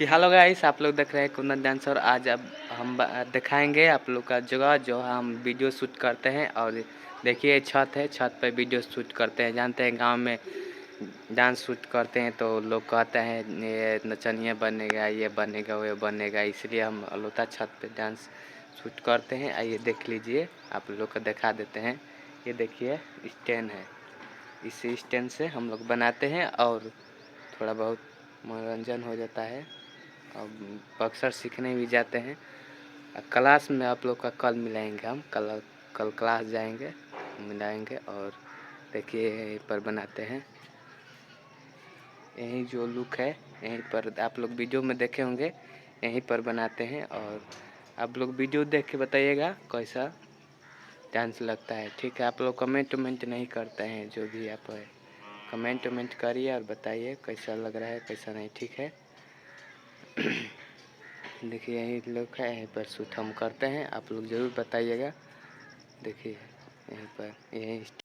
कि hello guys, आप लोग देख रहे हैं कुंदन डांसर। आज अब हम दिखाएंगे आप लोग का जगह जो हम वीडियो शूट करते हैं। और देखिए छत है, छत पर वीडियो शूट करते हैं। जानते हैं गांव में डांस शूट करते हैं तो लोग कहते हैं ये नचनिया बनेगा, ये बनेगा, वो बनेगा, इसलिए हम अलोता छत पे डांस शूट करते हैं। आइए देख लीजिए, आप लोग को दिखा देते हैं। ये देखिए स्टैंड है, इस स्टैंड से हम लोग बनाते हैं और थोड़ा बहुत मनोरंजन हो जाता है। अब अक्सर सीखने भी जाते हैं। क्लास में आप लोग का कल मिलाएंगे, हम कल क्लास जाएंगे, मिलाएंगे। और देखिए यहीं पर बनाते हैं, यही जो लुक है यहीं पर आप लोग वीडियो में देखे होंगे, यहीं पर बनाते हैं। और आप लोग वीडियो देख के बताइएगा कैसा डांस लगता है। ठीक है, आप लोग कमेंट वमेंट नहीं करते हैं, जो भी आप है कमेंट वमेंट करिए और बताइए कैसा लग रहा है कैसा नहीं। ठीक है देखिए यही लोग है, यहीं पर शूट हम करते हैं, आप लोग ज़रूर बताइएगा। देखिए यहीं पर यही